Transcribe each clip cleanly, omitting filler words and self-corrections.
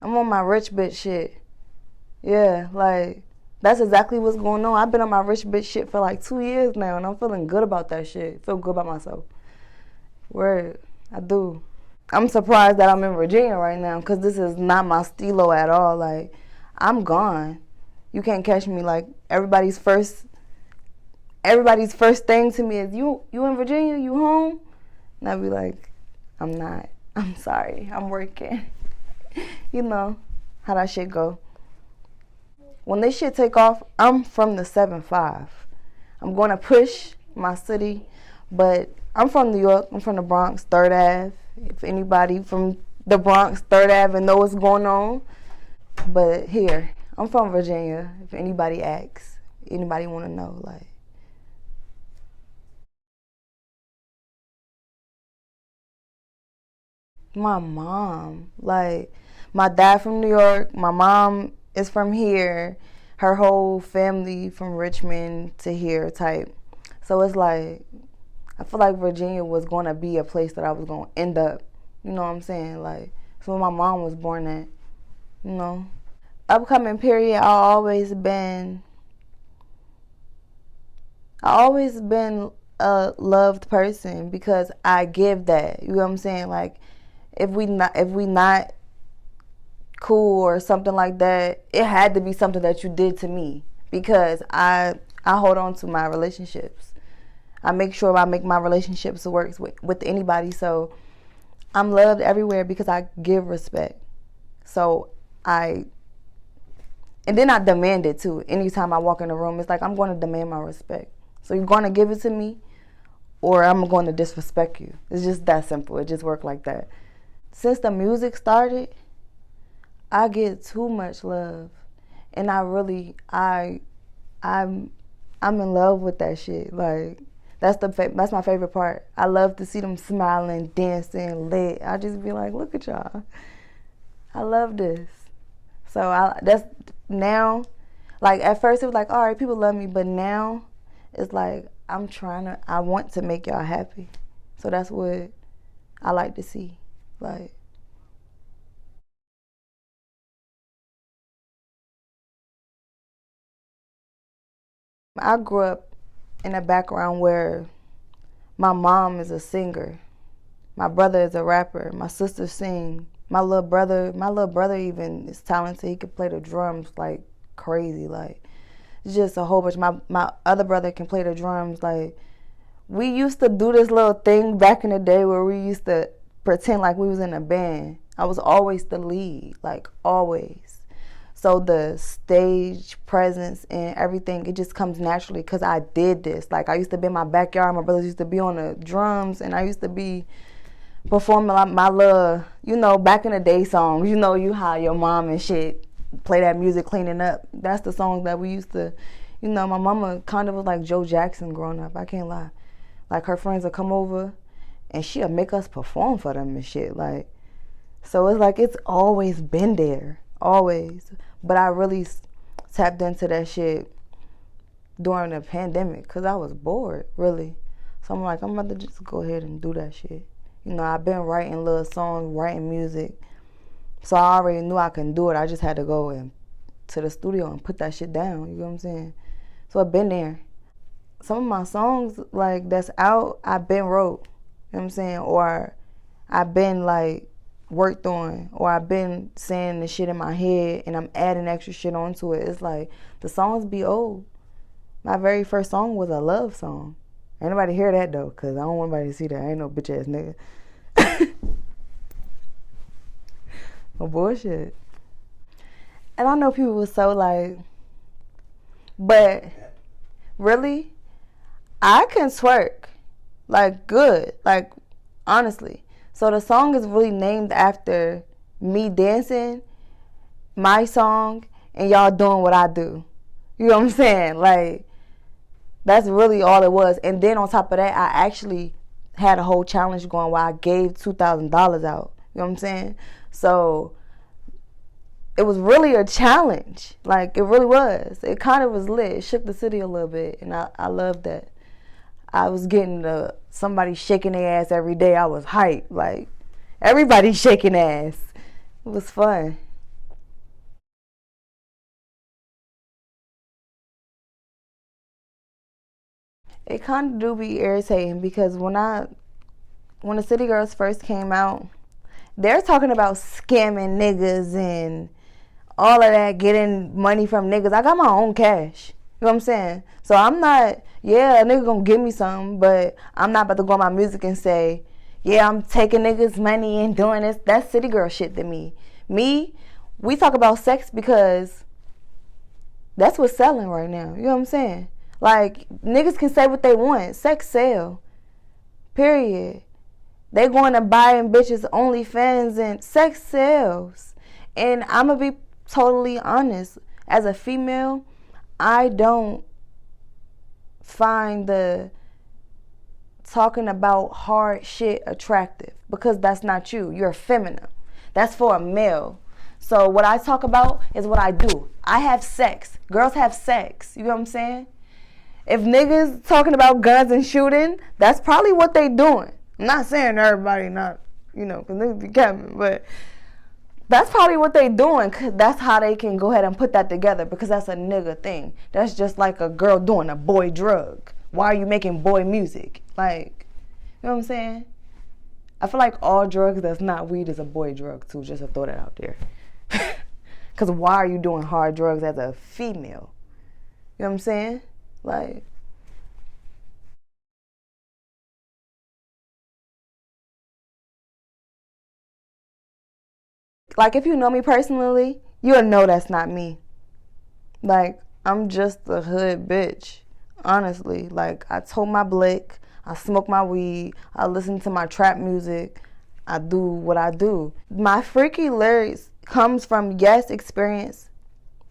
I'm on my rich bitch shit. Yeah, like that's exactly what's going on. I've been on my rich bitch shit for like 2 years now, and I'm feeling good about that shit. Feel good about myself. Word, I do. I'm surprised that I'm in Virginia right now because this is not my stilo at all. Like, I'm gone. You can't catch me. Like everybody's first thing to me is you in Virginia, you home? And I'd be like, I'm not. I'm sorry. I'm working. You know how that shit go. When this shit take off, I'm from the 7-5. I'm going to push my city, but I'm from New York. I'm from the Bronx, 3rd Ave. If anybody from the Bronx, 3rd Ave, and know what's going on. But here, I'm from Virginia. If anybody asks, anybody want to know, like. My mom, like, my dad from New York, my mom is from here, her whole family from Richmond to here type. So it's like, I feel like Virginia was going to be a place that I was going to end up. You know what I'm saying? Like, it's where my mom was born at, you know. Upcoming period, I always been a loved person because I give that. You know what I'm saying? Like, if we not cool or something like that, it had to be something that you did to me because I hold on to my relationships. I make sure I make my relationships work with anybody. So I'm loved everywhere because I give respect. So I and then I demand it too. Anytime I walk in a room, it's like I'm going to demand my respect. So you're going to give it to me, or I'm going to disrespect you. It's just that simple. It just worked like that. Since the music started, I get too much love, and I'm in love with that shit. Like that's my favorite part. I love to see them smiling, dancing, lit. I just be like, look at y'all. I love this. So that's now. Like at first it was like, all right, people love me, but now it's like I want to make y'all happy. So that's what I like to see. Like, I grew up in a background where my mom is a singer, my brother is a rapper, my sister sing, my little brother even is talented. He can play the drums like crazy. Like, it's just a whole bunch. My other brother can play the drums. Like, we used to do this little thing back in the day where we used to pretend like we was in a band. I was always the lead, like always. So the stage presence and everything, it just comes naturally because I did this. Like, I used to be in my backyard. My brothers used to be on the drums, and I used to be performing like my little, back in the day songs. You how your mom and shit play that music cleaning up. That's the songs that we used to, my mama kind of was like Joe Jackson growing up. I can't lie. Like, her friends would come over, and she'll make us perform for them and shit. Like, so it's like it's always been there, always. But I really tapped into that shit during the pandemic because I was bored, really. So I'm like, I'm about to just go ahead and do that shit. I've been writing little songs, writing music. So I already knew I can do it. I just had to go to the studio and put that shit down. You know what I'm saying? So I've been there. Some of my songs, like, that's out, I've been wrote. You know what I'm saying? Or I've been, like, worked on. Or I've been saying the shit in my head and I'm adding extra shit onto it. It's like, the songs be old. My very first song was a love song. Ain't nobody hear that, though, because I don't want nobody to see that. I ain't no bitch-ass nigga. No bullshit. And I know people was so, like, but really, I can twerk, like, good, like, honestly. So the song is really named after me dancing, my song, and y'all doing what I do. You know what I'm saying? Like, that's really all it was. And then on top of that, I actually had a whole challenge going where I gave $2,000 out. You know what I'm saying? So it was really a challenge. Like, it really was. It kind of was lit. It shook the city a little bit. And I loved that. I was getting somebody shaking their ass every day. I was hyped. Like, everybody shaking ass. It was fun. It kind of do be irritating because when the City Girls first came out, they're talking about scamming niggas and all of that, getting money from niggas. I got my own cash. You know what I'm saying? So I'm not, yeah, a nigga gonna give me something, but I'm not about to go on my music and say, yeah, I'm taking niggas' money and doing this. That's city girl shit to me. We talk about sex because that's what's selling right now. You know what I'm saying? Like, niggas can say what they want. Sex sell. Period. They going to buying bitches OnlyFans and sex sells. And I'm going to be totally honest. As a female, I don't find the talking about hard shit attractive because that's not you. You're feminine. That's for a male. So what I talk about is what I do. I have sex. Girls have sex. You know what I'm saying? If niggas talking about guns and shooting, that's probably what they doing. I'm not saying everybody not, because niggas be capping, but that's probably what they doing. Cause that's how they can go ahead and put that together because that's a nigga thing. That's just like a girl doing a boy drug. Why are you making boy music? Like, you know what I'm saying? I feel like all drugs that's not weed is a boy drug too, just to throw that out there. Because why are you doing hard drugs as a female? You know what I'm saying? Like if you know me personally, you'll know that's not me. Like, I'm just a hood bitch. Honestly. Like, I told my blick, I smoke my weed, I listen to my trap music, I do what I do. My freaky lyrics comes from, yes, experience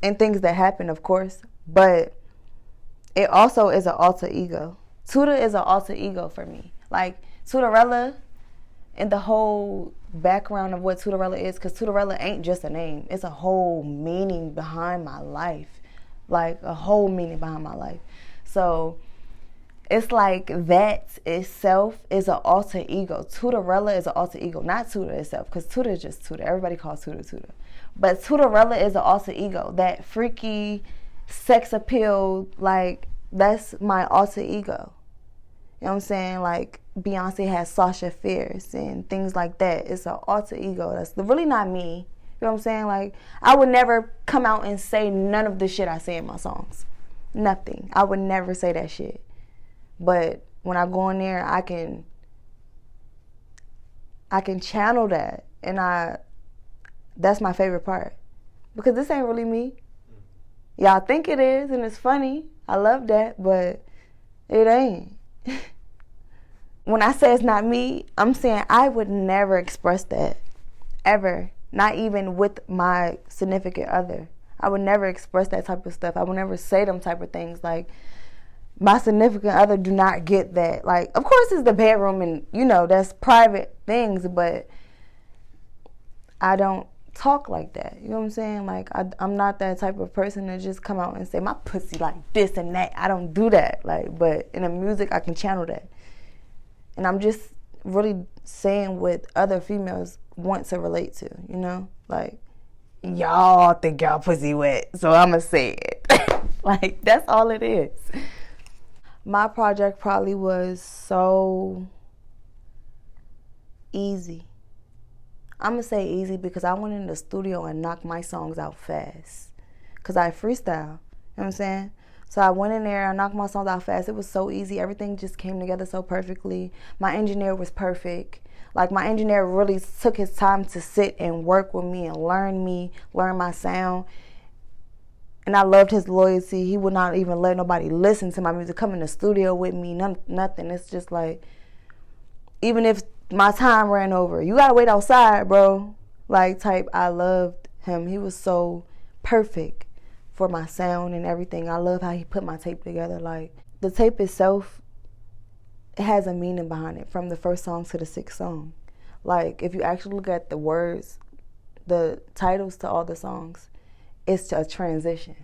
and things that happen, of course, but it also is an alter ego. Tuda is an alter ego for me. Like, Tudarella and the whole background of what Tudarella is, because Tudarella ain't just a name. It's a whole meaning behind my life. Like, a whole meaning behind my life. So, it's like that itself is an alter ego. Tudarella is an alter ego. Not Tuda itself, because Tuda is just Tuda. Everybody calls Tuda Tuda. But Tudarella is an alter ego. That freaky sex appeal, like, that's my alter ego. You know what I'm saying? Like, Beyonce has Sasha Fierce and things like that. It's an alter ego. That's really not me. You know what I'm saying? Like, I would never come out and say none of the shit I say in my songs. Nothing. I would never say that shit. But when I go in there, I can channel that. And that's my favorite part. Because this ain't really me. Y'all think it is, and it's funny. I love that, but it ain't. When I say it's not me, I'm saying I would never express that. Ever. Not even with my significant other. I would never express that type of stuff. I would never say them type of things. Like, my significant other do not get that. Like, of course it's the bedroom and, that's private things, but I don't talk like that. You know what I'm saying? Like, I'm not that type of person to just come out and say my pussy like this and that. I don't do that. Like, but in the music, I can channel that. And I'm just really saying what other females want to relate to, Like, y'all think y'all pussy wet, so I'ma say it. Like, that's all it is. My project probably was so easy. I'm going to say easy because I went in the studio and knocked my songs out fast. Because I freestyle. You know what I'm saying? So I went in there, I knocked my songs out fast. It was so easy. Everything just came together so perfectly. My engineer was perfect. Like, my engineer really took his time to sit and work with me and learn my sound. And I loved his loyalty. He would not even let nobody listen to my music, come in the studio with me, nothing. It's just like, even if my time ran over, you gotta wait outside, bro. Like, type, I loved him. He was so perfect for my sound and everything. I love how he put my tape together. Like, the tape itself, it has a meaning behind it, from the first song to the sixth song. Like, if you actually look at the words, the titles to all the songs, it's a transition.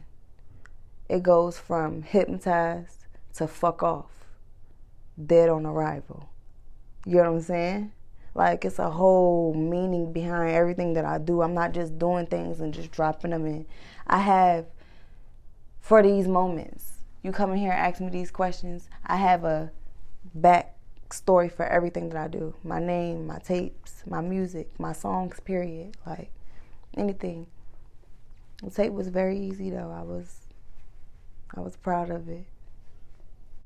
It goes from hypnotized to fuck off, dead on arrival. You know what I'm saying? Like, it's a whole meaning behind everything that I do. I'm not just doing things and just dropping them in. I have for these moments. you come in here and ask me these questions, I have a back story for everything that I do. My name, my tapes, my music, my songs, period. Like, anything. The tape was very easy, though. I was proud of it.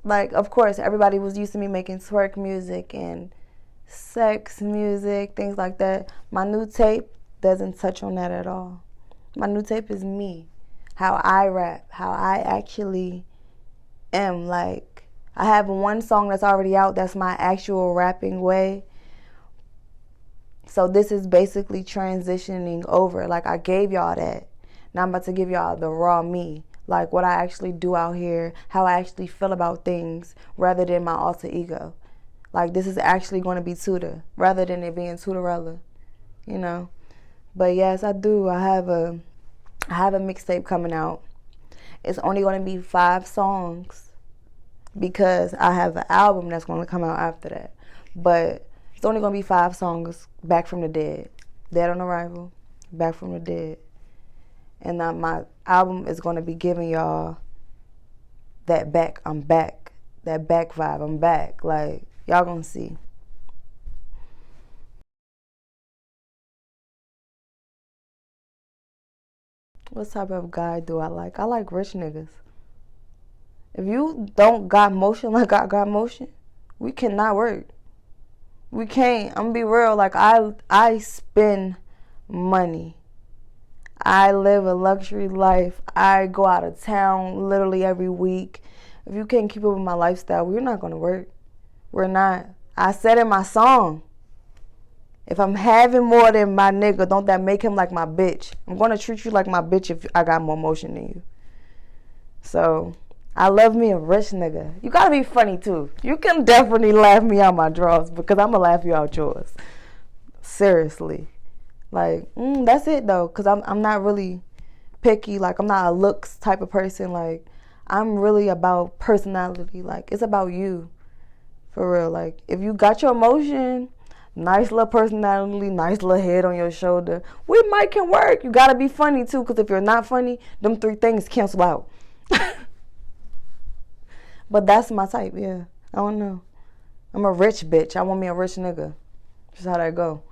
Like, of course, everybody was used to me making twerk music and sex music, things like that. My new tape doesn't touch on that at all. My new tape is me, how I rap, how I actually am. Like, I have one song that's already out that's my actual rapping way. So this is basically transitioning over. Like, I gave y'all that. Now I'm about to give y'all the raw me. Like, what I actually do out here, how I actually feel about things, rather than my alter ego. Like, this is actually going to be Tuda, rather than it being Tudarella, you know. But yes, I do. I have a mixtape coming out. It's only going to be 5 songs because I have an album that's going to come out after that. But it's only going to be 5 songs, Back from the Dead. Dead on Arrival, Back from the Dead. And my album is going to be giving y'all that back, I'm back. That back vibe, I'm back. Like, y'all going to see. What type of guy do I like? I like rich niggas. If you don't got motion like I got motion, we cannot work. We can't. I'm gonna be real. Like, I spend money. I live a luxury life. I go out of town literally every week. If you can't keep up with my lifestyle, we're not gonna work. We're not. I said in my song, if I'm having more than my nigga, don't that make him like my bitch. I'm gonna treat you like my bitch if I got more motion than you. So, I love me a rich nigga. You gotta be funny too. You can definitely laugh me out my drawers because I'm gonna laugh you out yours. Seriously. Like, that's it though, because I'm not really picky. Like, I'm not a looks type of person. Like, I'm really about personality. Like, it's about you. For real. Like, if you got your emotion, nice little personality, nice little head on your shoulder, we might can work. You gotta be funny too, because if you're not funny, them 3 things cancel out. But that's my type, yeah. I don't know. I'm a rich bitch. I want me a rich nigga. Just how that go.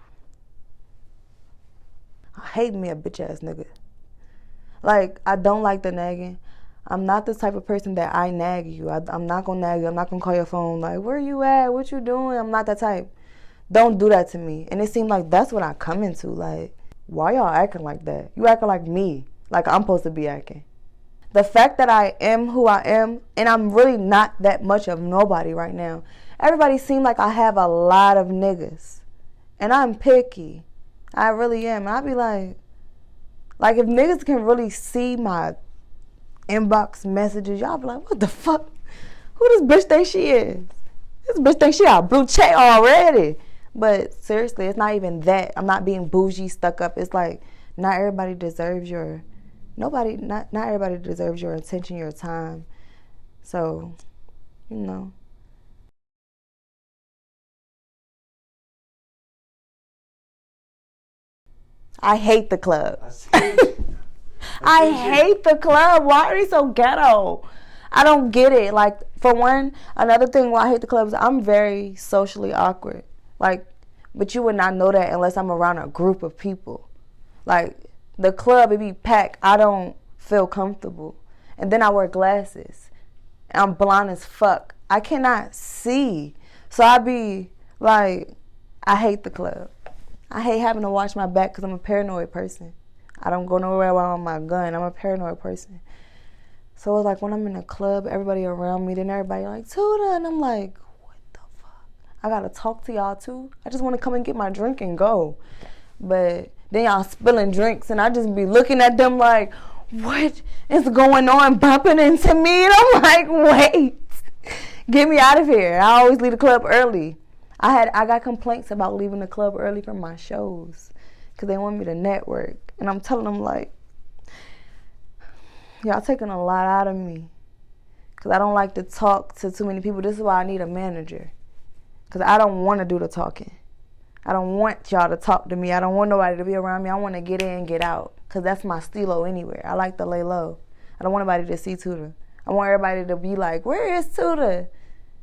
I hate me a bitch ass nigga. Like, I don't like the nagging. I'm not the type of person that I nag you. I'm not gonna nag you. I'm not gonna call your phone like, where you at? What you doing? I'm not that type. Don't do that to me. And it seemed like that's what I come into. Like, why y'all acting like that? You acting like me. Like I'm supposed to be acting. The fact that I am who I am, and I'm really not that much of nobody right now. Everybody seems like I have a lot of niggas. And I'm picky. I really am. And I be like if niggas can really see my inbox messages, y'all be like, what the fuck? Who this bitch think she is? This bitch think she got blue check already. But seriously, it's not even that. I'm not being bougie, stuck up. It's like, not everybody deserves your attention, your time. So, you know. I hate the club. I hate the club. Why are they so ghetto? I don't get it. Like, for one, another thing why I hate the club is I'm very socially awkward. Like, but you would not know that unless I'm around a group of people. Like, the club, it be packed. I don't feel comfortable. And then I wear glasses. And I'm blind as fuck. I cannot see. So I be like, I hate the club. I hate having to watch my back because I'm a paranoid person. I don't go nowhere without my gun. I'm a paranoid person. So it's like when I'm in a club, everybody around me, then everybody like, Tuda. And I'm like, what the fuck? I got to talk to y'all too? I just want to come and get my drink and go. But then y'all spilling drinks and I just be looking at them like, what is going on, bumping into me? And I'm like, wait, get me out of here. I always leave the club early. I got complaints about leaving the club early from my shows because they want me to network. And I'm telling them, like, y'all taking a lot out of me because I don't like to talk to too many people. This is why I need a manager because I don't want to do the talking. I don't want y'all to talk to me. I don't want nobody to be around me. I want to get in and get out because that's my stilo anywhere. I like to lay low. I don't want nobody to see Tuda. I want everybody to be like, where is Tuda?